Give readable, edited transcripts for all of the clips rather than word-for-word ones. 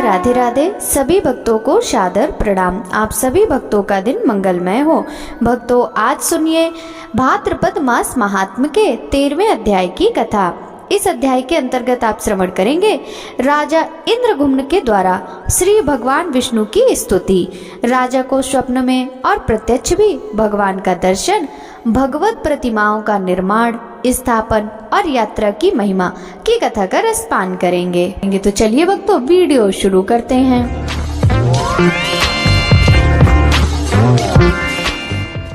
राधे राधे। सभी भक्तों को सादर प्रणाम। आप सभी भक्तों का दिन मंगलमय हो। भक्तों, आज सुनिए भाद्रपद मास महात्म्य के 13वें अध्याय की कथा। इस अध्याय के अंतर्गत आप श्रवण करेंगे राजा इंद्रगुम्न के द्वारा श्री भगवान विष्णु की स्तुति। राजा को स्वप्न में और प्रत्यक्ष भी भगवान का दर्शन, भगवत प्रतिमाओं का निर्माण, स्थापन और यात्रा की महिमा की कथा का रसपान करेंगे। तो चलिए भक्तों, वीडियो शुरू करते हैं।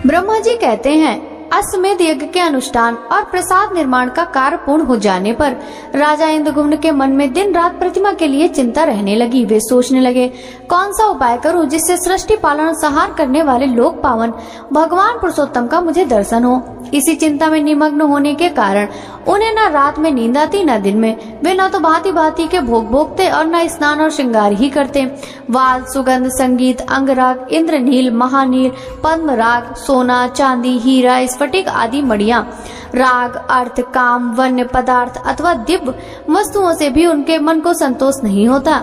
ब्रह्मा जी कहते हैं, अश्वमेध यज्ञ के अनुष्ठान और प्रसाद निर्माण का कार्य पूर्ण हो जाने पर राजा इंद्रगुम्न के मन में दिन रात प्रतिमा के लिए चिंता रहने लगी। वे सोचने लगे, कौन सा उपाय करूं जिससे सृष्टि पालन संहार करने वाले लोक पावन भगवान पुरुषोत्तम का मुझे दर्शन हो। इसी चिंता में निमग्न होने के कारण उन्हें न रात में नींद आती न दिन में। वे न तो भांति भांति के भोग भोगते और न स्नान और श्रृंगार ही करते। वाल, सुगंध, संगीत, अंगराग, इंद्रनील, महानील, पद्म राग, सोना, चांदी, हीरा, स्फटिक आदि मणियां, राग, अर्थ, काम, वन्य पदार्थ अथवा दिव्य वस्तुओं से भी उनके मन को संतोष नहीं होता।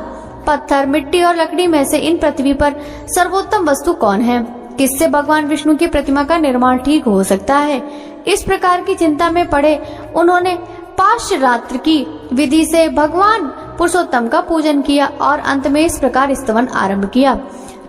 पत्थर, मिट्टी और लकड़ी में से इन पृथ्वी पर सर्वोत्तम वस्तु कौन है? किससे भगवान विष्णु की प्रतिमा का निर्माण ठीक हो सकता है? इस प्रकार की चिंता में पड़े उन्होंने पाशरात्र की विधि से भगवान पुरुषोत्तम का पूजन किया और अंत में इस प्रकार स्तवन आरंभ किया।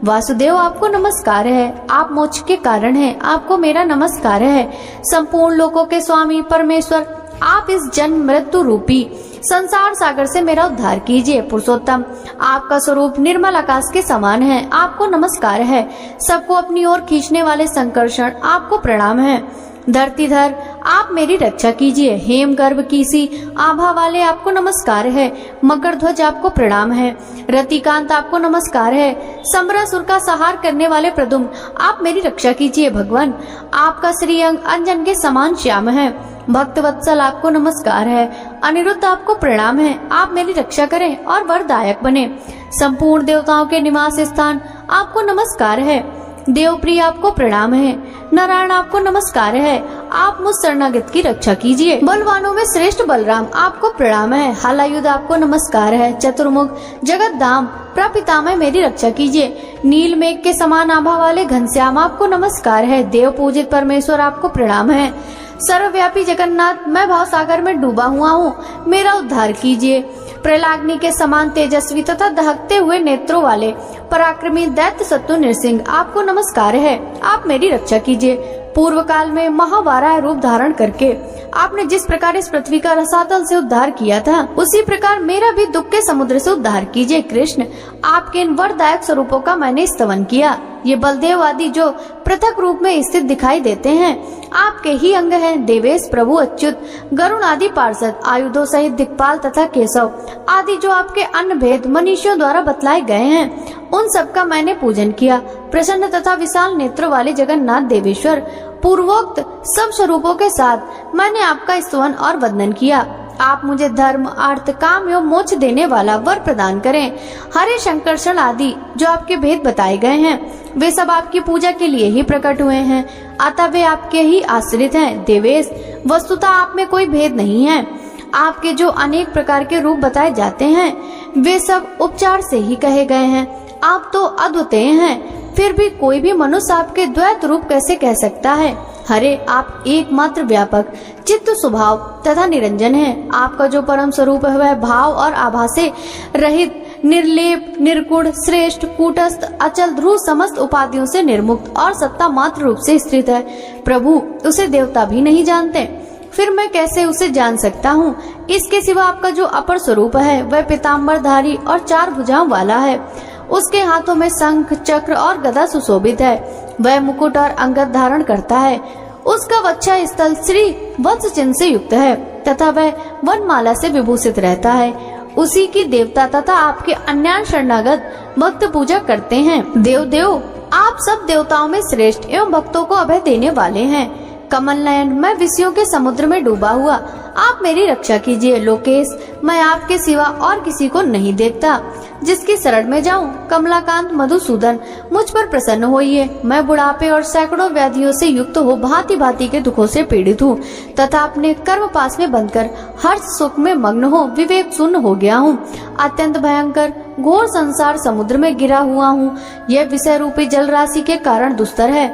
वासुदेव, आपको नमस्कार है। आप मोक्ष के कारण हैं। आपको मेरा नमस्कार है। संपूर्ण लोकों के स्वामी परमेश्वर, आप इस जन्म मृत्यु रूपी संसार सागर से मेरा उद्धार कीजिए। पुरुषोत्तम, आपका स्वरूप निर्मल आकाश के समान है। आपको नमस्कार है। सबको अपनी ओर खींचने वाले संकर्षण, आपको प्रणाम है। धरतीधर, आप मेरी रक्षा कीजिए। हेम गर्भ की सी आभा वाले, आपको नमस्कार है। मकर ध्वज, आपको प्रणाम है। रतिकांत, आपको नमस्कार है। समरासुर का संहार करने वाले प्रद्युम्न, आप मेरी रक्षा कीजिए। भगवान, आपका श्रीअंग अंजन के समान श्याम है। भक्त वत्सल, आपको नमस्कार है। अनिरुद्ध, आपको प्रणाम है। आप मेरी रक्षा करें और वरदायक बने। संपूर्ण देवताओं के निवास स्थान, आपको नमस्कार है। देवप्रिय, आपको प्रणाम है। नारायण, आपको नमस्कार है। आप मुझ शरणागत की रक्षा कीजिए। बलवानों में श्रेष्ठ बलराम, आपको प्रणाम है। हलायुध, आपको नमस्कार है। चतुर्मुख जगत धाम प्रपितामह, मेरी रक्षा कीजिए। नील मेघ के समान आभा वाले घनश्याम, आपको नमस्कार है। देव पूजित परमेश्वर, आपको प्रणाम है। सर्वव्यापी जगन्नाथ, मैं भाव सागर में डूबा हुआ हूँ, मेरा उद्धार कीजिए। प्रलाग्नि के समान तेजस्वी तथा दहकते हुए नेत्रों वाले पराक्रमी दैत्य शत्रु नृसिंह, आपको नमस्कार है। आप मेरी रक्षा कीजिए। पूर्व काल में महावाराह रूप धारण करके आपने जिस प्रकार इस पृथ्वी का रसातल से उद्धार किया था, उसी प्रकार मेरा भी दुख के समुद्र से उद्धार कीजिए। कृष्ण, आपके इन वरदायक स्वरूपों का मैंने स्तवन किया। ये बलदेव आदि जो पृथक रूप में स्थित दिखाई देते हैं, आपके ही अंग हैं। देवेश, प्रभु, अच्युत, गरुण आदि पार्षद, आयुधों सहित दिक्पाल तथा केशव आदि जो आपके अन्य भेद मनुष्यों द्वारा बतलाए गए हैं, उन सब का मैंने पूजन किया। प्रसन्न तथा विशाल नेत्र वाले जगन्नाथ देवेश्वर, पूर्वोक्त सब स्वरूपों के साथ मैंने आपका स्तवन और वंदन किया। आप मुझे धर्म, अर्थ, काम एवं मोक्ष देने वाला वर प्रदान करें। हरे शंकरषण आदि जो आपके भेद बताए गए हैं, वे सब आपकी पूजा के लिए ही प्रकट हुए हैं, अतः वे आपके ही आश्रित हैं। देवेश, वस्तुतः आप में कोई भेद नहीं है। आपके जो अनेक प्रकार के रूप बताए जाते हैं, वे सब उपचार से ही कहे गए हैं। आप तो अद्वितीय हैं, फिर भी कोई भी मनुष्य आपके द्वैत रूप कैसे कह सकता है? हरे, आप एकमात्र व्यापक, चित्त स्वभाव तथा निरंजन हैं। आपका जो परम स्वरूप है वह भाव और आभा से रहित, निर्लेप, निर्गुण, श्रेष्ठ, कूटस्थ, अचल, ध्रुव, समस्त उपाधियों से निर्मुक्त और सत्ता मात्र रूप से स्थित है। प्रभु, उसे देवता भी नहीं जानते, फिर मैं कैसे उसे जान सकता हूँ? इसके सिवा आपका जो अपर स्वरूप है वह पीताम्बरधारी और 4 भुजाओं वाला है। उसके हाथों में शंख, चक्र और गदा सुशोभित है। वह मुकुट और अंगद धारण करता है। उसका वक्षा स्थल श्री वत्स चिन्ह से युक्त है तथा वह वनमाला से विभूषित रहता है। उसी की देवता तथा आपके अन्य शरणागत भक्त पूजा करते हैं। देव, आप सब देवताओं में श्रेष्ठ एवं भक्तों को अभय देने वाले हैं। कमल नयन, मैं विषयों के समुद्र में डूबा हुआ, आप मेरी रक्षा कीजिए। लोकेश, मैं आपके सिवा और किसी को नहीं देखता। जिसकी शरण में जाऊं, कमलाकांत मधुसूदन मुझ पर प्रसन्न होइए। मैं बुढ़ापे और सैकड़ों व्याधियों से युक्त हो भांति भांति के दुखों से पीड़ित हूँ तथा अपने कर्म पास में बंधकर हर्ष सुख में मग्न हो विवेक शून्य हो गया हूँ। अत्यंत भयंकर घोर संसार समुद्र में गिरा हुआ हूँ। यह विषय रूपी जल राशि के कारण दुस्तर है।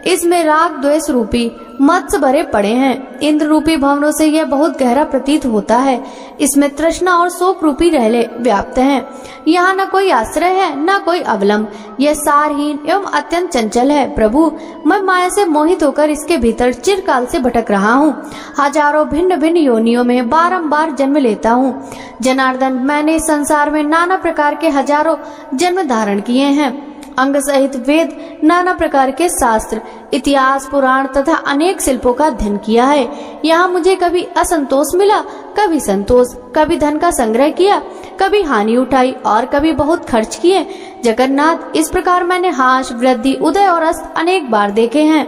इसमें राग द्वेष रूपी मत्स्य भरे पड़े हैं। इंद्र रूपी भवनों से यह बहुत गहरा प्रतीत होता है। इसमें तृष्णा और शोक रूपी रहले व्याप्त हैं। यहाँ न कोई आश्रय है न कोई अवलंब। यह सारहीन एवं अत्यंत चंचल है। प्रभु, मैं माया से मोहित होकर इसके भीतर चिरकाल से भटक रहा हूँ। हजारों भिन्न भिन्न योनियों में बारंबार जन्म लेता हूँ। जनार्दन, मैंने इस संसार में नाना प्रकार के हजारों जन्म धारण किए हैं। अंग सहित वेद, नाना प्रकार के शास्त्र, इतिहास, पुराण तथा अनेक शिल्पों का अध्ययन किया है। यहाँ मुझे कभी असंतोष मिला, कभी संतोष, कभी धन का संग्रह किया, कभी हानि उठाई और कभी बहुत खर्च किए। जगन्नाथ, इस प्रकार मैंने हास, वृद्धि, उदय और अस्त अनेक बार देखे हैं।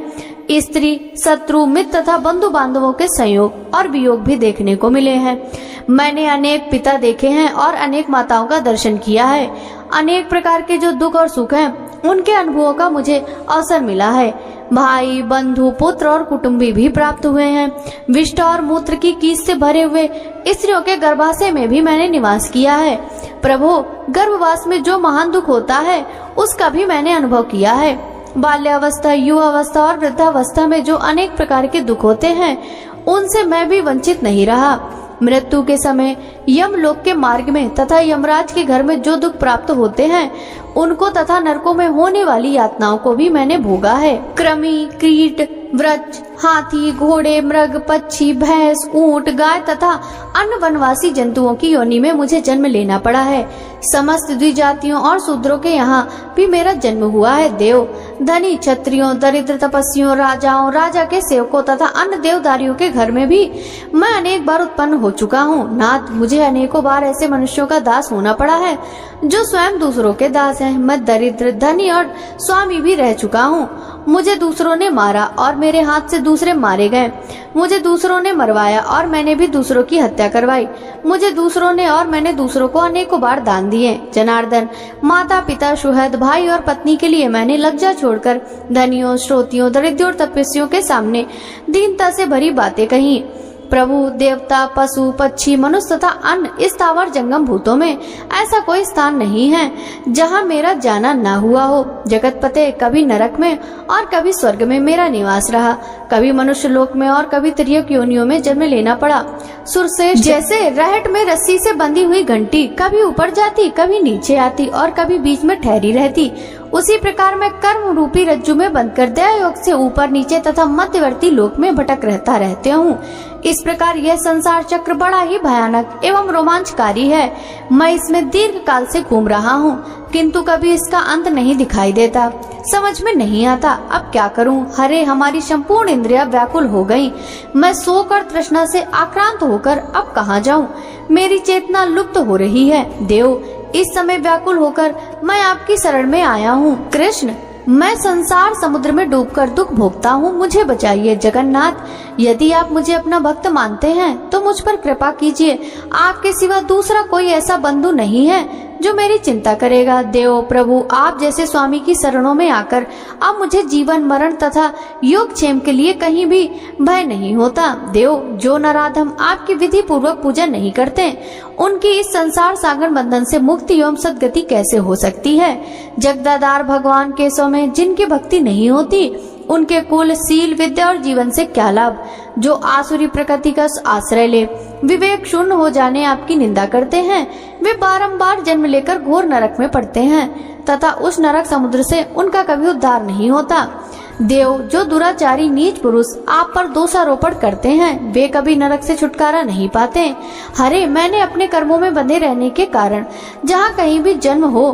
स्त्री, शत्रु, मित्र तथा बंधु बांधवों के संयोग और वियोग भी देखने को मिले हैं। मैंने अनेक पिता देखे हैं और अनेक माताओं का दर्शन किया है। अनेक प्रकार के जो दुख और सुख हैं, उनके अनुभवों का मुझे अवसर मिला है। भाई, बंधु, पुत्र और कुटुंबी भी प्राप्त हुए हैं। विष्ट और मूत्र की कीस से भरे हुए स्त्रियों के गर्भाशय में भी मैंने निवास किया है। प्रभु, गर्भवास में जो महान दुख होता है, उसका भी मैंने अनुभव किया है। बाल्यावस्था, युवावस्था और वृद्धावस्था में जो अनेक प्रकार के दुख होते हैं, उनसे मैं भी वंचित नहीं रहा। मृत्यु के समय यमलोक के मार्ग में तथा यमराज के घर में जो दुख प्राप्त होते हैं, उनको तथा नरकों में होने वाली यातनाओं को भी मैंने भोगा है। कृमि, कीट, वृक्ष, हाथी, घोड़े, मृग, पक्षी, भैंस, ऊंट, गाय तथा अन्य वनवासी जंतुओं की योनि में मुझे जन्म लेना पड़ा है। समस्त द्विजातियों और शूद्रों के यहाँ भी मेरा जन्म हुआ है। देव, धनी, क्षत्रियों, दरिद्र, तपस्वियों, राजाओं, राजा के सेवकों तथा अन्य देवदारियों के घर में भी मैं अनेक बार उत्पन्न हो चुका हूँ। नाथ, मुझे अनेकों बार ऐसे मनुष्यों का दास होना पड़ा है जो स्वयं दूसरों के दास हैं। मैं दरिद्र, धनी और स्वामी भी रह चुका हूँ। मुझे दूसरों ने मारा और मेरे हाथ से दूसरे मारे गए। मुझे दूसरों ने मरवाया और मैंने भी दूसरों की हत्या करवाई। मुझे दूसरों ने और मैंने दूसरों को अनेकों बार दान दिए। जनार्दन, माता, पिता, सुहृद, भाई और पत्नी के लिए मैंने लज्जा छोड़कर धनियों, श्रोतियों, दरिद्रों और तपस्वियों के सामने दीनता से भरी बातें कही। प्रभु, देवता, पशु, पक्षी, मनुष्य तथा अन्य स्थावर जंगम भूतों में ऐसा कोई स्थान नहीं है जहाँ मेरा जाना ना हुआ हो। जगतपते, कभी नरक में और कभी स्वर्ग में मेरा निवास रहा। कभी मनुष्य लोक में और कभी तिर्यक योनियों में जन्म लेना पड़ा। सुरश्रेष्ठ, जैसे रहट में रस्सी से बंधी हुई घंटी कभी ऊपर जाती, कभी नीचे आती और कभी बीच में ठहरी रहती, उसी प्रकार मैं कर्म रूपी रज्जु में बंधकर दया योग से ऊपर नीचे तथा मध्यवर्ती लोक में भटक रहते हूँ। इस प्रकार यह संसार चक्र बड़ा ही भयानक एवं रोमांचकारी है। मैं इसमें दीर्घ काल से घूम रहा हूँ, किंतु कभी इसका अंत नहीं दिखाई देता। समझ में नहीं आता अब क्या करूं। हरे, हमारी संपूर्ण इंद्रियां व्याकुल हो गईं। मैं सोकर तृष्णा से आक्रांत होकर अब कहाँ जाऊं। मेरी चेतना लुप्त हो रही है। देव, इस समय व्याकुल होकर मैं आपकी शरण में आया हूँ। कृष्ण, मैं संसार समुद्र में डूबकर दुख भोगता हूँ, मुझे बचाइए। जगन्नाथ, यदि आप मुझे अपना भक्त मानते हैं तो मुझ पर कृपा कीजिए। आपके सिवा दूसरा कोई ऐसा बंधु नहीं है जो मेरी चिंता करेगा। देव, प्रभु, आप जैसे स्वामी की शरणों में आकर अब मुझे जीवन मरण तथा योगक्षेम के लिए कहीं भी भय नहीं होता। देव, जो नराधम आपकी विधि पूर्वक पूजा नहीं करते, उनकी इस संसार सागर बंधन से मुक्ति एवं सदगति कैसे हो सकती है। जगदाधार भगवान केशव में जिनकी भक्ति नहीं होती, उनके कुल, सील, विद्या और जीवन से क्या लाभ। जो आसुरी प्रकृति का आश्रय ले विवेक शून्य हो जाने आपकी निंदा करते हैं, वे बारंबार जन्म लेकर घोर नरक में पड़ते हैं तथा उस नरक समुद्र से उनका कभी उद्धार नहीं होता। देव, जो दुराचारी नीच पुरुष आप पर दोषारोपण करते हैं, वे कभी नरक से छुटकारा नहीं पाते। हरे, मैंने अपने कर्मों में बंधे रहने के कारण जहाँ कहीं भी जन्म हो,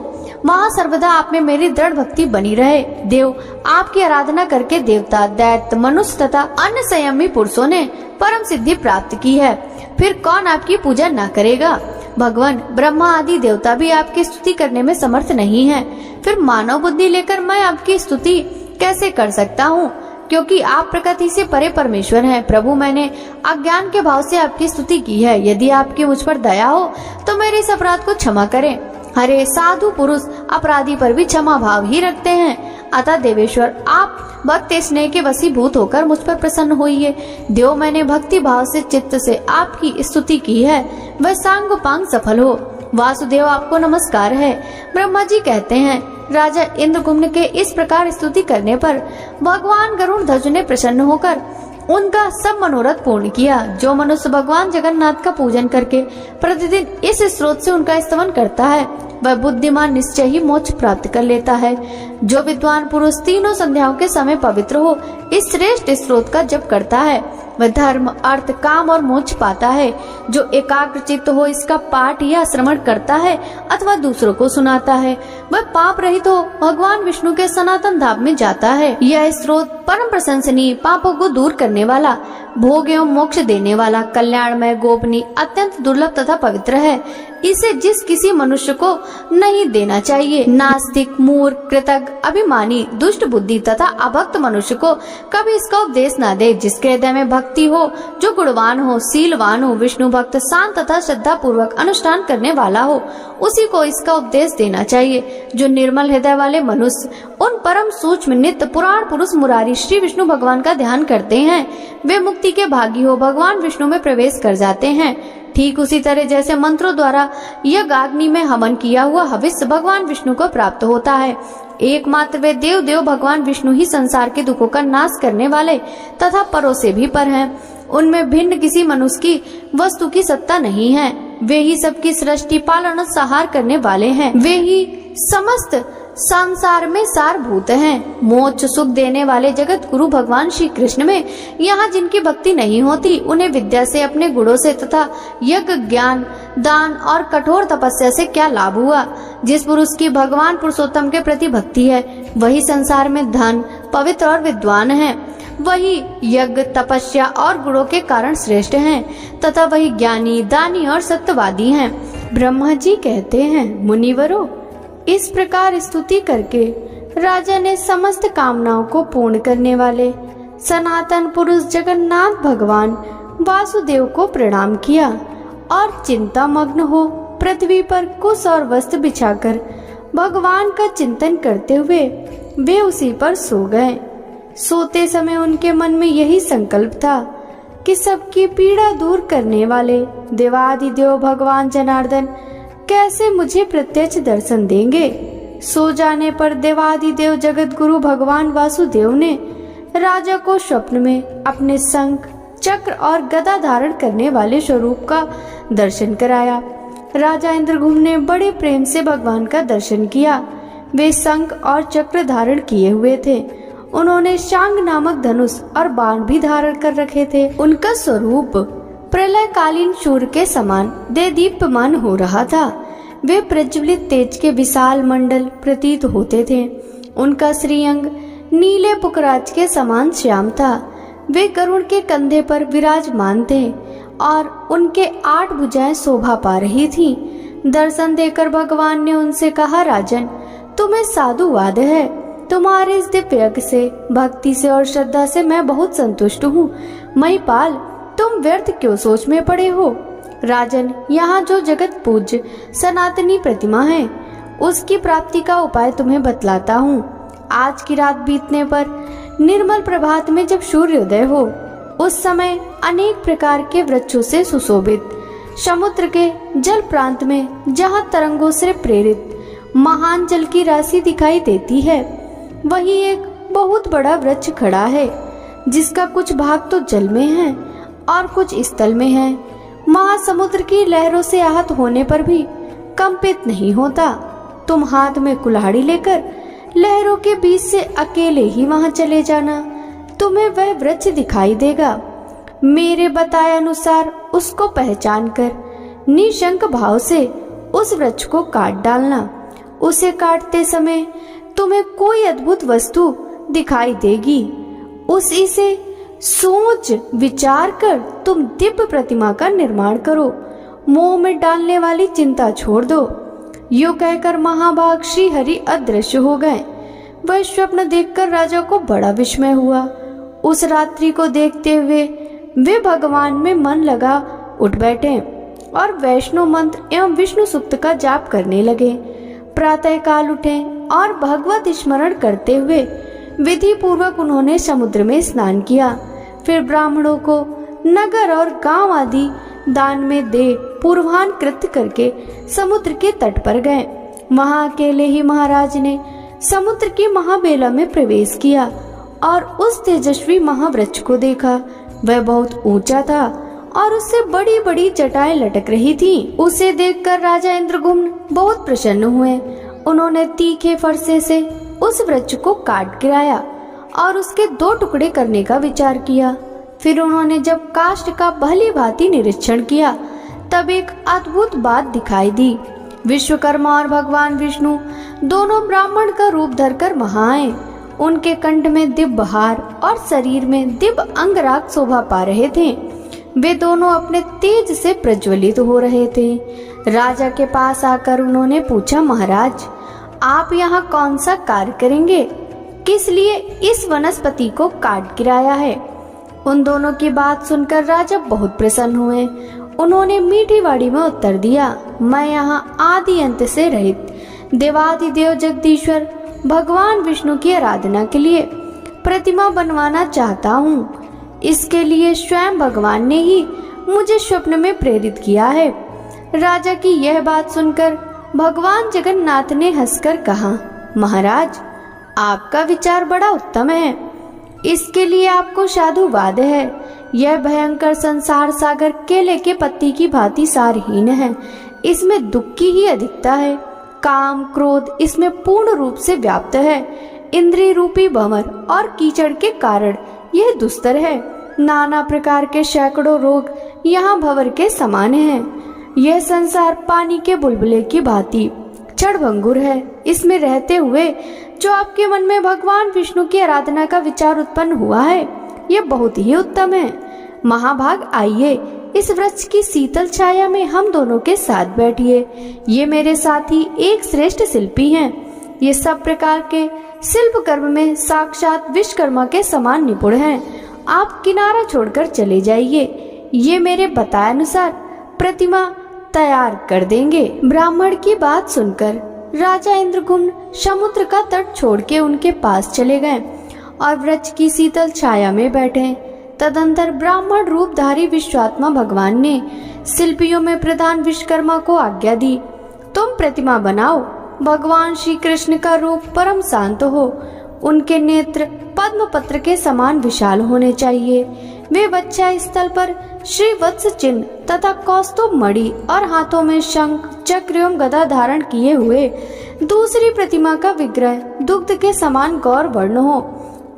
वहाँ सर्वदा आप में मेरी दृढ़ भक्ति बनी रहे। देव, आपकी आराधना करके देवता, दैत्य, मनुष्य तथा अन्य संयमी पुरुषों ने परम सिद्धि प्राप्त की है, फिर कौन आपकी पूजा न करेगा। भगवान, ब्रह्मा आदि देवता भी आपकी स्तुति करने में समर्थ नहीं है, फिर मानव बुद्धि लेकर मैं आपकी स्तुति कैसे कर सकता हूँ। क्योंकि आप प्रकृति से परे परमेश्वर हैं। प्रभु, मैंने अज्ञान के भाव से आपकी स्तुति की है। यदि आपकी मुझ पर दया हो तो मेरे इस अपराध को क्षमा करें। हरे साधु पुरुष अपराधी पर भी क्षमा भाव ही रखते हैं। अतः देवेश्वर, आप भक्त स्नेह के वशीभूत होकर मुझ पर प्रसन्न होइए। देव, मैंने भक्ति भाव से चित्त से आपकी स्तुति की है, वह सांग पांग सफल हो। वासुदेव, आपको नमस्कार है। ब्रह्मा जी कहते हैं, राजा इंद्रगुम्न के इस प्रकार स्तुति करने पर भगवान गरुड़ ध्वज ने प्रसन्न होकर उनका सब मनोरथ पूर्ण किया। जो मनुष्य भगवान जगन्नाथ का पूजन करके प्रतिदिन इस स्रोत से उनका स्तवन करता है, वह बुद्धिमान निश्चय ही मोक्ष प्राप्त कर लेता है। जो विद्वान पुरुष तीनों संध्याओं के समय पवित्र हो इस श्रेष्ठ स्रोत का जप करता है, वह धर्म, अर्थ, काम और मोक्ष पाता है। जो एकाग्र चित्त हो इसका पाठ या श्रवण करता है अथवा दूसरों को सुनाता है, वह पाप रहित हो भगवान विष्णु के सनातन धाम में जाता है। यह स्रोत परम प्रशंसनीय, पापों को दूर करने वाला, भोग एवं मोक्ष देने वाला, कल्याणमय, गोपनीय, अत्यंत दुर्लभ तथा पवित्र है। इसे जिस किसी मनुष्य को नहीं देना चाहिए। नास्तिक, मूर्ख, कृतज्ञ, अभिमानी, दुष्ट बुद्धि तथा अभक्त मनुष्य को कभी इसका उपदेश न दे। जिसके हृदय में भक्ति हो, जो गुणवान हो, शीलवान हो, विष्णु भक्त, शांत तथा श्रद्धा पूर्वक अनुष्ठान करने वाला हो, उसी को इसका उपदेश देना चाहिए। जो निर्मल हृदय वाले मनुष्य उन परम सूक्ष्म नित्य पुराण पुरुष मुरारी श्री विष्णु भगवान का ध्यान करते हैं, वे मुक्ति के भागी हो भगवान विष्णु में प्रवेश कर जाते हैं। ठीक उसी तरह जैसे मंत्रों द्वारा यज्ञाग्नि में हवन किया हुआ हविष्य भगवान विष्णु को प्राप्त होता है। एकमात्र वे देव भगवान विष्णु ही संसार के दुखों का नाश करने वाले तथा परों से भी पर हैं। उनमें भिन्न किसी मनुष्य की वस्तु की सत्ता नहीं है। वे ही सबकी सृष्टि, पालन और संहार करने वाले हैं। वे ही समस्त संसार में सारभूत हैं। मोक्ष सुख देने वाले जगत गुरु भगवान श्री कृष्ण में यहाँ जिनकी भक्ति नहीं होती, उन्हें विद्या से, अपने गुणों से तथा यज्ञ, ज्ञान, दान और कठोर तपस्या से क्या लाभ हुआ। जिस पुरुष की भगवान पुरुषोत्तम के प्रति भक्ति है, वही संसार में धन, पवित्र और विद्वान है। वही यज्ञ, तपस्या और गुणों के कारण श्रेष्ठ हैं तथा वही ज्ञानी, दानी और सत्यवादी हैं। ब्रह्मा जी कहते हैं, मुनिवरों, इस प्रकार स्तुति करके राजा ने समस्त कामनाओं को पूर्ण करने वाले सनातन पुरुष जगन्नाथ भगवान वासुदेव को प्रणाम किया और चिंता मग्न हो पृथ्वी पर कुश और वस्त्र बिछाकर भगवान का चिंतन करते हुए वे उसी पर सो गए। सोते समय उनके मन में यही संकल्प था कि सबकी पीड़ा दूर करने वाले देवादिदेव भगवान जनार्दन कैसे मुझे प्रत्यक्ष दर्शन देंगे। सो जाने पर देवादिदेव जगत गुरु भगवान वासुदेव ने राजा को स्वप्न में अपने शंख, चक्र और गदा धारण करने वाले स्वरूप का दर्शन कराया। राजा इंद्रगुम्न ने बड़े प्रेम से भगवान का दर्शन किया। वे शंख और चक्र धारण किए हुए थे। उन्होंने शांग नामक धनुष और बाण भी धारण कर रखे थे। उनका स्वरूप प्रलयकालीन सूर्य के समान देदीप्यमान हो रहा था। वे प्रज्वलित तेज के विशाल मंडल प्रतीत होते थे। उनका श्रीअंग नीले पुखराज के समान श्याम था। वे गरुड़ के कंधे पर विराजमान थे और उनके 8 भुजाएं शोभा पा रही थीं। दर्शन देकर भगवान ने उनसे कहा, राजन, तुम्हें साधुवाद है। तुम्हारे इस दिव्य यज्ञ से, भक्ति से और श्रद्धा से मैं बहुत संतुष्ट हूँ। महिपाल, तुम व्यर्थ क्यों सोच में पड़े हो। राजन, यहाँ जो जगत पूज्य सनातनी प्रतिमा है, उसकी प्राप्ति का उपाय तुम्हें बतलाता हूँ। आज की रात बीतने पर निर्मल प्रभात में जब सूर्योदय हो, उस समय अनेक प्रकार के वृक्षों से सुशोभित समुद्र के जल प्रांत में, जहाँ तरंगों से प्रेरित महान जल की राशि दिखाई देती है, वही एक बहुत बड़ा वृक्ष खड़ा है, जिसका कुछ भाग तो जल में है और कुछ स्थल में है। महासमुद्र की लहरों से आहत होने पर भी कंपित नहीं होता। तुम हाथ में कुल्हाड़ी लेकर लहरों के बीच से अकेले ही वहां चले जाना, तुम्हें वह वृक्ष दिखाई देगा। मेरे बताए अनुसार उसको पहचान कर निशंक भाव से उस वृक्ष को काट डालना। उसे काटते समय तुम्हें कोई अद्भुत वस्तु दिखाई देगी। उसी से सोच विचार कर तुम दिव्य प्रतिमा का निर्माण करो। मोह में डालने वाली चिंता छोड़ दो। यो कहकर महाभाग श्री हरि अदृश्य हो गए। वह स्वप्न देखकर राजा को बड़ा विस्मय हुआ। उस रात्रि को देखते हुए वे भगवान में मन लगा उठ बैठे और वैष्णव मंत्र एवं विष्णु सूक्त का जाप करने लगे। प्रातः काल उठे और भगवत स्मरण करते हुए विधि पूर्वक उन्होंने समुद्र में स्नान किया। फिर ब्राह्मणों को नगर और गांव आदि दान में दे पूर्वाह्न कृत्य करके समुद्र के तट पर गए। वहां अकेले ही महाराज ने समुद्र की महाबेला में प्रवेश किया और उस तेजस्वी महावृक्ष को देखा। वह बहुत ऊंचा था और उससे बड़ी बड़ी जटाएं लटक रही थीं। उसे देखकर राजा इंद्रगुम्न बहुत प्रसन्न हुए। उन्होंने तीखे फरसे से उस वृक्ष को काट गिराया और उसके 2 टुकड़े करने का विचार किया। फिर उन्होंने जब काष्ठ का भली भांति निरीक्षण किया तब एक अद्भुत बात दिखाई दी। विश्वकर्मा और भगवान विष्णु दोनों ब्राह्मण का रूप धरकर वहां आए। उनके कंठ में दिव्य हार और शरीर में दिव्य अंगराग शोभा पा रहे थे। वे दोनों अपने तेज से प्रज्वलित हो रहे थे। राजा के पास आकर उन्होंने पूछा, महाराज आप यहाँ कौन सा कार्य करेंगे? किस लिए इस वनस्पति को काट गिराया है? उन दोनों की बात सुनकर राजा बहुत प्रसन्न हुए। उन्होंने मीठी वाणी में उत्तर दिया, मैं यहाँ आदि अंत से रहित देवादिदेव जगदीश्वर भगवान विष्णु की आराधना के लिए प्रतिमा बनवाना चाहता हूँ। इसके लिए स्वयं भगवान ने ही मुझे स्वप्न में प्रेरित किया है। राजा की यह बात सुनकर भगवान जगन्नाथ ने हंसकर कहा, महाराज आपका विचार बड़ा उत्तम है। इसके लिए आपको साधुवाद है। यह भयंकर संसार सागर केले के पत्ती की भांति सारहीन है। इसमें दुख की ही अधिकता है। काम क्रोध इसमें पूर्ण रूप से व्याप्त है। इंद्रिय रूपी भंवर और कीचड़ के कारण यह दुस्तर है। नाना प्रकार के सैकड़ों रोग यहाँ भंवर के समान हैं। यह संसार पानी के बुलबुले की भांति क्षणभंगुर है। इसमें रहते हुए जो आपके मन में भगवान विष्णु की आराधना का विचार उत्पन्न हुआ है, यह बहुत ही उत्तम है। महाभाग आइए, इस वृक्ष की शीतल छाया में हम दोनों के साथ बैठिए। ये मेरे साथी एक श्रेष्ठ शिल्पी हैं। ये सब प्रकार के शिल्प कर्म में साक्षात विश्वकर्मा के समान निपुण हैं। आप किनारा छोड़कर चले जाइए। ये मेरे बताए अनुसार प्रतिमा तैयार कर देंगे। ब्राह्मण की बात सुनकर राजा इंद्रगुम्न समुद्र का तट छोड़ के उनके पास चले गए और वृक्ष की शीतल छाया में बैठे। तदंतर ब्राह्मण रूपधारी विश्वात्मा भगवान ने शिल्पियों में प्रधान विश्वकर्मा को आज्ञा दी, तुम प्रतिमा बनाओ। भगवान श्री कृष्ण का रूप परम शांत हो। उनके नेत्र पद्म पत्र के समान विशाल होने चाहिए। वे वक्षा स्थल पर श्री वत्स चिन्ह तथा कौस्तुभ मणि और हाथों में शंख चक्र एवं गदा धारण किए हुए। दूसरी प्रतिमा का विग्रह दुग्ध के समान गौर वर्ण हो।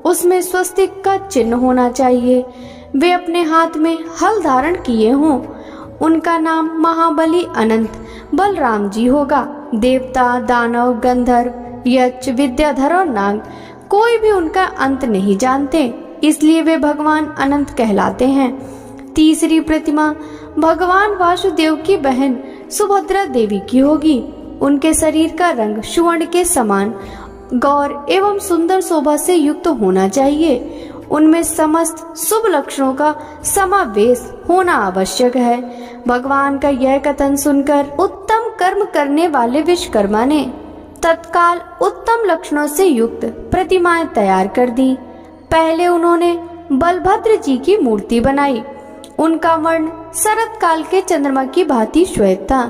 उसमें स्वस्तिक का चिन्ह होना चाहिए। वे अपने हाथ में हल धारण किए हों। उनका नाम महाबली अनंत बलराम जी होगा। देवता दानव गंधर्व यक्ष विद्याधर और नाग कोई भी उनका अंत नहीं जानते, इसलिए वे भगवान अनंत कहलाते हैं। तीसरी प्रतिमा भगवान वासुदेव की बहन सुभद्रा देवी की होगी। उनके शरीर का रंग सुवर्ण के समान गौर एवं सुंदर शोभा से युक्त होना चाहिए। उनमें समस्त शुभ लक्षणों का समावेश होना आवश्यक है। भगवान का यह कथन सुनकर उत्तम कर्म करने वाले विश्वकर्मा ने तत्काल उत्तम लक्षणों से युक्त प्रतिमाएं तैयार कर दी। पहले उन्होंने बलभद्र जी की मूर्ति बनाई। उनका वर्ण शरद काल के चंद्रमा की भांति श्वेत था।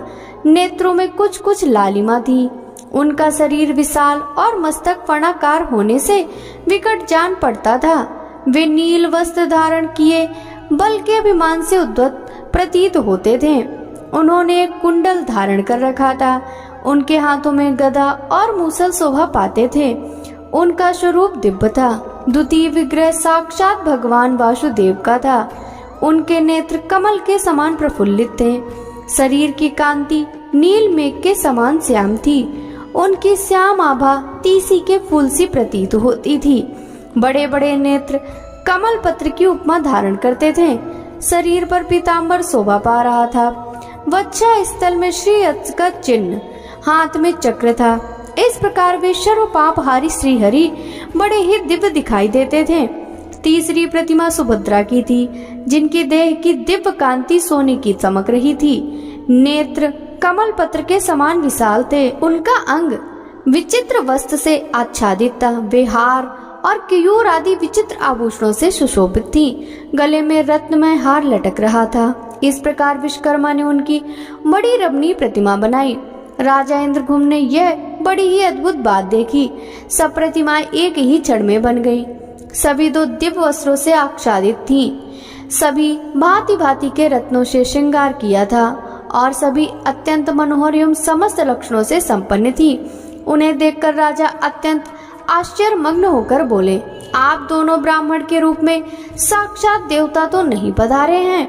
नेत्रों में कुछ कुछ लालिमा थी। उनका शरीर विशाल और मस्तक फणाकार होने से विकट जान पड़ता था। वे नील वस्त्र धारण किए बल के अभिमान से उद्वत प्रतीत होते थे। उन्होंने एक कुंडल धारण कर रखा था। उनके हाथों में गदा और मूसल शोभा पाते थे। उनका स्वरूप दिव्य था। द्वितीय विग्रह साक्षात भगवान वासुदेव का था। उनके नेत्र कमल के समान प्रफुल्लित थे। शरीर की कांति नील मेघ के समान श्याम थी। उनकी श्याम आभा तीसी के फूल सी प्रतीत होती थी। बड़े बड़े नेत्र कमल पत्र की उपमा धारण करते थे। शरीर पर पीतांबर शोभा पा रहा था। वक्षा स्थल में श्री यक्ष का चिन्ह, हाथ में चक्र था। इस प्रकार वे सर्व पापहारी श्रीहरि बड़े ही दिव्य दिखाई देते थे। तीसरी प्रतिमा सुभद्रा की थी, जिनकी देह की दिव्य कांति सोने की चमक रही थी। नेत्र कमल पत्र के समान विशाल थे। उनका अंग विचित्र वस्त्र से आच्छादित था। वे हार और केयूर आदि विचित्र आभूषणों से सुशोभित थी। गले में रत्नमय हार लटक रहा था। इस प्रकार विश्वकर्मा ने उनकी बड़ी रमणीय प्रतिमा बनाई। राजा इंद्रगुम्न ने यह बड़ी ही अद्भुत बात देखी। सब प्रतिमाएं एक ही क्षण में बन गईं। सभी दो दिव्य वस्त्रों से आच्छादित थीं। सभी भांति भांति के रत्नों से श्रृंगार किया था और सभी अत्यंत मनोहर एवं समस्त लक्षणों से संपन्न थी। उन्हें देखकर राजा अत्यंत आश्चर्यमग्न होकर बोले, आप दोनों ब्राह्मण के रूप में साक्षात देवता तो नहीं पधारे हैं।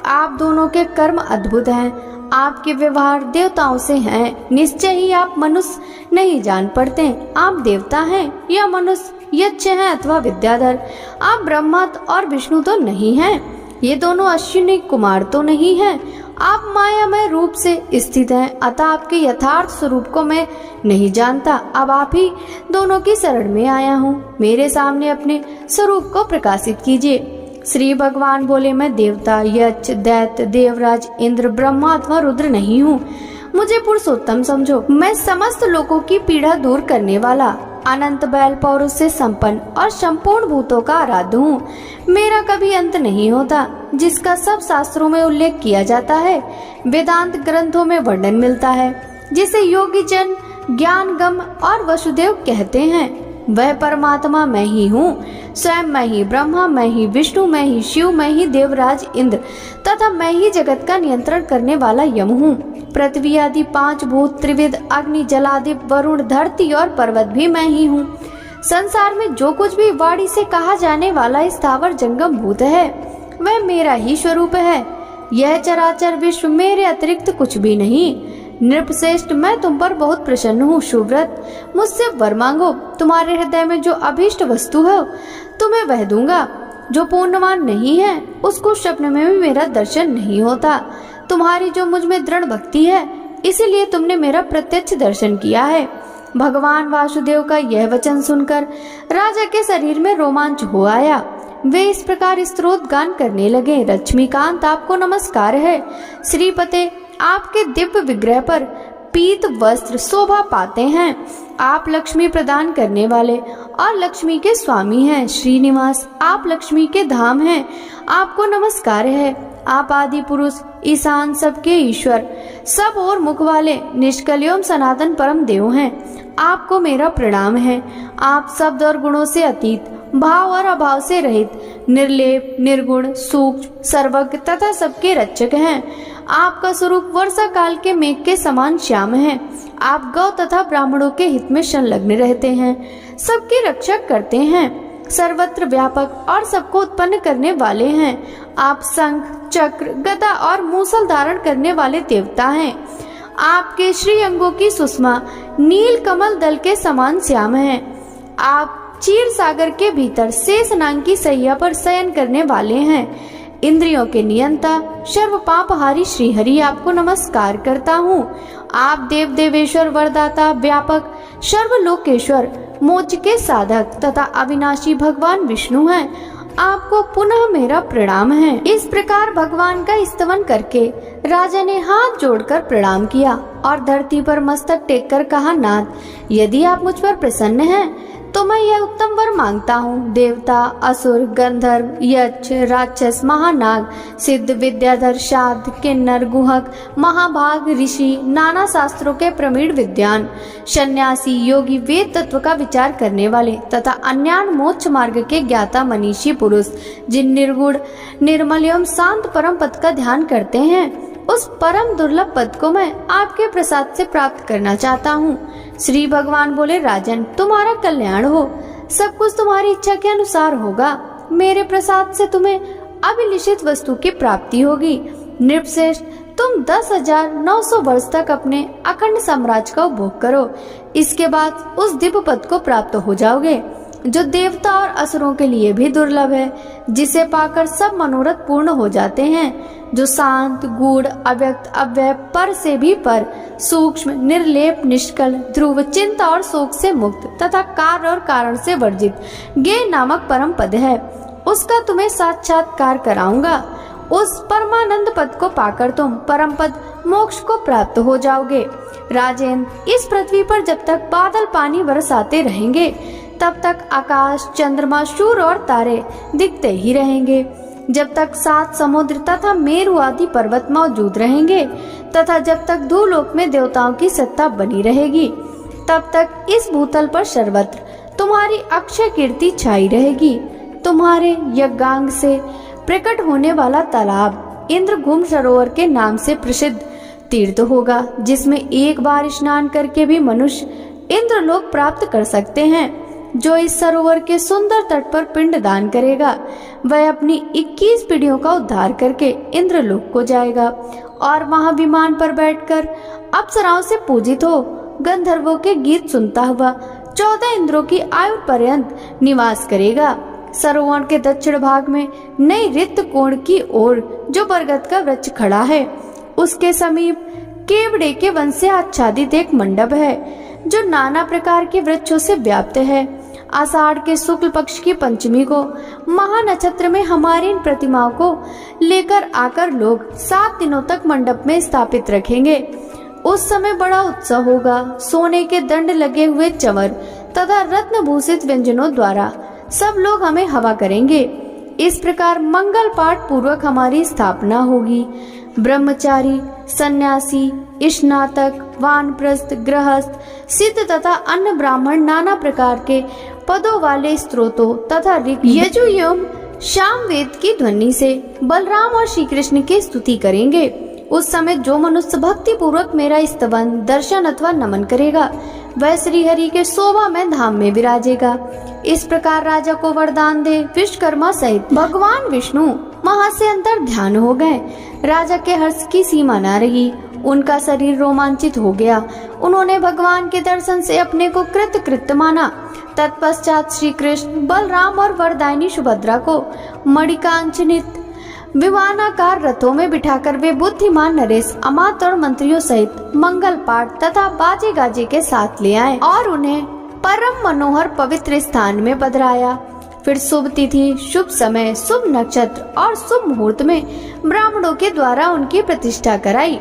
आप दोनों के कर्म अद्भुत हैं। आपके व्यवहार देवताओं से हैं। निश्चय ही आप मनुष्य नहीं जान पड़ते। आप देवता हैं या मनुष्य, यक्ष हैं अथवा विद्याधर। आप ब्रह्मा और विष्णु तो नहीं हैं। ये दोनों अश्विनी कुमार तो नहीं हैं। आप मायामय रूप से स्थित हैं, अतः आपके यथार्थ स्वरूप को मैं नहीं जानता। अब आप ही दोनों की शरण में आया हूँ। मेरे सामने अपने स्वरूप को प्रकाशित कीजिए। श्री भगवान बोले, मैं देवता, यक्ष, दैत्य, देवराज, इंद्र, ब्रह्मा अथवा रुद्र नहीं हूँ। मुझे पुरुषोत्तम समझो। मैं समस्त लोगों की पीड़ा दूर करने वाला, अनंत बैल पौरुष से संपन्न और संपूर्ण भूतों का आराध्य हूँ। मेरा कभी अंत नहीं होता, जिसका सब शास्त्रों में उल्लेख किया जाता है, वेदांत ग्रंथों में वर्णन मिलता है, जिसे योगी जन ज्ञान गम और वसुदेव कहते हैं। वह परमात्मा मैं ही हूँ। स्वयं मैं ही ब्रह्मा, मैं ही विष्णु, मैं ही शिव, मैं ही देवराज इंद्र तथा मैं ही जगत का नियंत्रण करने वाला यम हूँ। पृथ्वी आदि 5 भूत, त्रिविध, अग्नि, जलादि, वरुण, धरती और पर्वत भी मैं ही हूँ। संसार में जो कुछ भी वाणी से कहा जाने वाला स्थावर जंगम भूत है, वह मेरा ही स्वरूप है। यह चराचर विश्व मेरे अतिरिक्त कुछ भी नहीं। नृपश्रेष्ठ, मैं तुम पर बहुत प्रसन्न हूँ। सुव्रत, मुझसे वर मांगो। तुम्हारे हृदय में जो अभीष्ट वस्तु है तुम्हें वह दूंगा। जो पूर्णवान नहीं है उसको स्वप्न में भी मेरा दर्शन नहीं होता। तुम्हारी जो मुझ में दृढ़ भक्ति है, इसीलिए तुमने मेरा प्रत्यक्ष दर्शन किया है। भगवान वासुदेव का यह वचन सुनकर राजा के शरीर में रोमांच हो आया। वे इस प्रकार स्तोत्र गान करने लगे। लक्ष्मीकांत, आपको नमस्कार है। श्रीपते, आपके दिव्य विग्रह पर पीत वस्त्र शोभा पाते हैं। आप लक्ष्मी प्रदान करने वाले और लक्ष्मी के स्वामी हैं। श्रीनिवास, आप लक्ष्मी के धाम हैं। आपको नमस्कार है। आप आदि पुरुष, ईशान, सबके ईश्वर, सब और मुख वाले, निष्कल एवं सनातन परम देव हैं। आपको मेरा प्रणाम है। आप शब्द और गुणों से अतीत, भाव और अभाव से रहित, निर्लेप, निर्गुण, सूक्ष्म, सर्वज्ञ तथा सबके रक्षक हैं। आपका स्वरूप वर्षा काल के मेघ के समान श्याम है। आप गौ तथा ब्राह्मणों के हित में संलग्न रहते हैं, सबकी रक्षक करते हैं, सर्वत्र व्यापक और सबको उत्पन्न करने वाले हैं। आप शंख, चक्र, गदा और मूसल धारण करने वाले देवता हैं। आपके श्री अंगों की सुषमा नील कमल दल के समान श्याम है। आप क्षीर सागर के भीतर शेष नाग की सैया पर शयन करने वाले हैं। इंद्रियों के नियंता, सर्व पापहारी श्रीहरि, आपको नमस्कार करता हूँ। आप देव देवेश्वर, वरदाता, व्यापक, सर्वलोकेश्वर, मोक्ष के साधक तथा अविनाशी भगवान विष्णु हैं। आपको पुनः मेरा प्रणाम है। इस प्रकार भगवान का स्तवन करके राजा ने हाथ जोड़कर प्रणाम किया और धरती पर मस्तक टेककर कहा, नाथ, यदि आप मुझ पर प्रसन्न हैं तो मैं यह उत्तम वर मांगता हूँ। देवता, असुर, गंधर्व, यक्ष, राक्षस, महानाग, सिद्ध, विद्याधर, शाद, किन्नर, गुहक, महाभाग, ऋषि, नाना शास्त्रों के प्रवीण विद्वान, सन्यासी, योगी, वेद तत्व का विचार करने वाले तथा अन्यान मोक्ष मार्ग के ज्ञाता मनीषी पुरुष, जिन निर्गुण, निर्मल एवं शांत परम पद का ध्यान करते हैं, उस परम दुर्लभ पद को मैं आपके प्रसाद से प्राप्त करना चाहता हूँ। श्री भगवान बोले, राजन, तुम्हारा कल्याण हो। सब कुछ तुम्हारी इच्छा के अनुसार होगा। मेरे प्रसाद से तुम्हें अभिलिषित वस्तु की प्राप्ति होगी। नृपश्रेष्ठ, तुम 10,900 वर्ष तक अपने अखंड साम्राज्य का उपभोग करो। इसके बाद उस दिव्य पद को प्राप्त हो जाओगे, जो देवता और असुरों के लिए भी दुर्लभ है, जिसे पाकर सब मनोरथ पूर्ण हो जाते हैं, जो शांत, गूढ़, अव्यक्त, अव्यय, पर से भी पर, सूक्ष्म, निर्लेप, निष्कल, ध्रुव, चिंता और शोक से मुक्त तथा कार्य और कारण से वर्जित ज्ञेय नामक परम पद है। उसका तुम्हें साक्षात्कार कराऊंगा। उस परमानंद पद को पाकर तुम परम पद मोक्ष को प्राप्त हो जाओगे। राजेंद्र, इस पृथ्वी पर जब तक बादल पानी बरसाते रहेंगे तब तक आकाश, चंद्रमा, सूर्य और तारे दिखते ही रहेंगे। जब तक 7 समुद्र तथा मेरु आदि पर्वत मौजूद रहेंगे तथा जब तक भूलोक में देवताओं की सत्ता बनी रहेगी तब तक इस भूतल पर सर्वत्र तुम्हारी अक्षय कीर्ति छाई रहेगी। तुम्हारे यज्ञांग से प्रकट होने वाला तालाब इंद्रगुम्न सरोवर के नाम से प्रसिद्ध तीर्थ होगा, जिसमें एक बार स्नान करके भी मनुष्य इंद्रलोक प्राप्त कर सकते हैं। जो इस सरोवर के सुंदर तट पर पिंड दान करेगा वह अपनी 21 पीढ़ियों का उद्धार करके इंद्रलोक को जाएगा और वहां विमान पर बैठकर अप्सराओं से पूजित हो गंधर्वों के गीत सुनता हुआ 14 इंद्रों की आयु पर्यंत निवास करेगा। सरोवर के दक्षिण भाग में नई रिक्त कोण की ओर जो बरगद का वृक्ष खड़ा है उसके समीप केवड़े के वन से आच्छादित एक मंडप है जो नाना प्रकार के वृक्षों से व्याप्त है। आषाढ़ के शुक्ल पक्ष की पंचमी को महानक्षत्र में हमारी इन प्रतिमाओं को लेकर आकर लोग 7 दिनों तक मंडप में स्थापित रखेंगे। उस समय बड़ा उत्सव होगा। सोने के दंड लगे हुए चंवर तथा रत्न भूषित व्यंजनों द्वारा सब लोग हमें हवा करेंगे। इस प्रकार मंगल पाठ पूर्वक हमारी स्थापना होगी। ब्रह्मचारी, सन्यासी, स्नातक, वानप्रस्थ, गृहस्थ, सिद्ध तथा अन्य ब्राह्मण नाना प्रकार के पदों वाले स्त्रोतों तथा ऋग, यजु एवं शाम वेद की ध्वनि से बलराम और श्री कृष्ण की स्तुति करेंगे। उस समय जो मनुष्य भक्ति पूर्वक मेरा स्तवन, दर्शन अथवा नमन करेगा वह श्री हरि के शोभा में धाम में विराजेगा। इस प्रकार राजा को वरदान दे विश्वकर्मा सहित भगवान विष्णु वहां से अंतर ध्यान हो गए। राजा के हर्ष की सीमा न रही। उनका शरीर रोमांचित हो गया। उन्होंने भगवान के दर्शन से अपने को कृतकृत्य माना। तत्पश्चात श्री कृष्ण, बलराम और वरदायिनी सुभद्रा को मणिकांचनित विमानाकार रथों में बिठाकर वे बुद्धिमान नरेश, अमात्य और मंत्रियों सहित मंगल पाठ तथा बाजे गाजे के साथ ले आए और उन्हें परम मनोहर पवित्र स्थान में पधराया। फिर शुभ तिथि, शुभ समय, शुभ नक्षत्र और शुभ मुहूर्त में ब्राह्मणों के द्वारा उनकी प्रतिष्ठा कराई।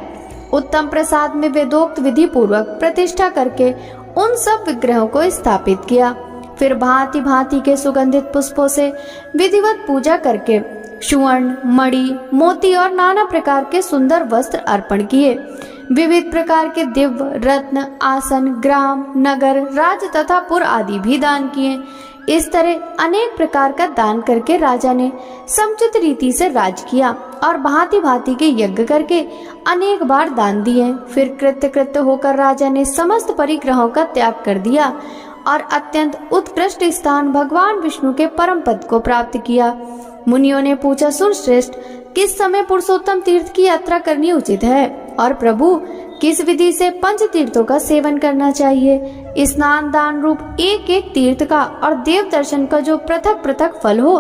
उत्तम प्रसाद में वेदोक्त विधि पूर्वक प्रतिष्ठा करके उन सब विग्रहों को स्थापित किया। फिर भांति भांति के सुगंधित पुष्पों से विधिवत पूजा करके सुवर्ण, मणि, मोती और नाना प्रकार के सुंदर वस्त्र अर्पण किए। विविध प्रकार के दिव्य रत्न, आसन, ग्राम, नगर, राज्य तथा पुर आदि भी दान किए। इस तरह अनेक प्रकार का दान करके राजा ने समुचित रीति से राज किया और भांति भांति के यज्ञ करके अनेक बार दान दिए। फिर कृत्य होकर राजा ने समस्त परिग्रहों का त्याग कर दिया और अत्यंत उत्कृष्ट स्थान भगवान विष्णु के परम पद को प्राप्त किया। मुनियों ने पूछा, सुरश्रेष्ठ, किस समय पुरुषोत्तम तीर्थ की यात्रा करनी उचित है और प्रभु किस विधि से पंच तीर्थों का सेवन करना चाहिए? स्नान दान रूप एक एक तीर्थ का और देव दर्शन का जो पृथक पृथक फल हो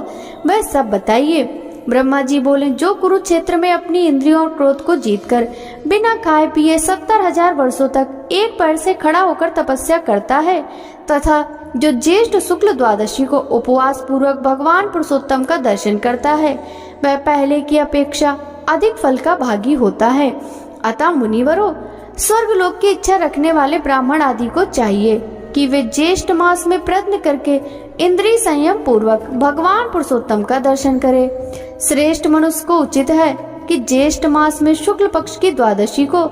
वह सब बताइए। ब्रह्मा जी बोले, जो कुरुक्षेत्र में अपनी इंद्रियों और क्रोध को जीतकर बिना खाए पिए 70,000 वर्षों तक एक पैर से खड़ा होकर तपस्या करता है तथा जो ज्येष्ठ शुक्ल द्वादशी को उपवास पूर्वक भगवान पुरुषोत्तम का दर्शन करता है वह पहले की अपेक्षा अधिक फल का भागी होता है। अतः मुनिवरों, स्वर्गलोक की इच्छा रखने वाले ब्राह्मण आदि को चाहिए कि वे ज्येष्ठ मास में प्रयत्न करके इंद्रिय संयम पूर्वक भगवान पुरुषोत्तम का दर्शन करें। श्रेष्ठ मनुष्य को उचित है कि ज्येष्ठ मास में शुक्ल पक्ष की द्वादशी को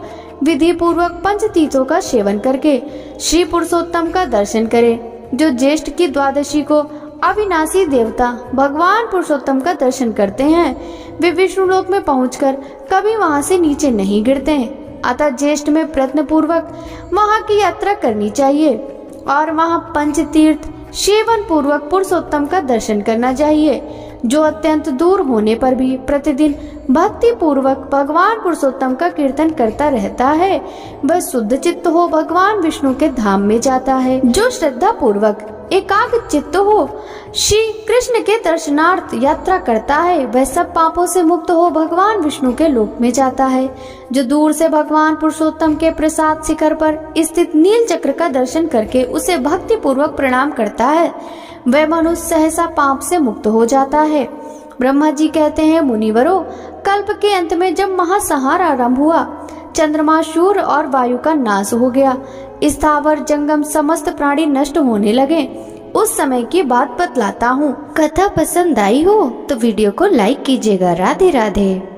विधि पूर्वक पंचतीर्थों का सेवन करके श्री पुरुषोत्तम का दर्शन करें। जो ज्येष्ठ की द्वादशी को अविनाशी देवता भगवान पुरुषोत्तम का दर्शन करते हैं वे विष्णु लोक में पहुंचकर कभी वहां से नीचे नहीं गिरते हैं। अतः ज्येष्ठ में प्रयत्न पूर्वक वहां की यात्रा करनी चाहिए और वहां पंच तीर्थ सेवन पूर्वक पुरुषोत्तम का दर्शन करना चाहिए। जो अत्यंत दूर होने पर भी प्रतिदिन भक्ति पूर्वक भगवान पुरुषोत्तम का कीर्तन करता रहता है वह शुद्ध चित्त हो भगवान विष्णु के धाम में जाता है। जो श्रद्धा पूर्वक एकाग्र चित्त हो श्री कृष्ण के दर्शनार्थ यात्रा करता है वह सब पापों से मुक्त हो भगवान विष्णु के लोक में जाता है। जो दूर से भगवान पुरुषोत्तम के प्रसाद शिखर पर स्थित नील चक्र का दर्शन करके उसे भक्ति पूर्वक प्रणाम करता है वह मनुष्य सहसा पाप से मुक्त हो जाता है। ब्रह्मा जी कहते हैं, मुनिवरों, कल्प के अंत में जब महासंहार आरंभ हुआ, चंद्रमा, सूर्य और वायु का नाश हो गया, स्थावर जंगम समस्त प्राणी नष्ट होने लगे। उस समय की बात बतलाता हूँ। कथा पसंद आई हो तो वीडियो को लाइक कीजिएगा। राधे राधे।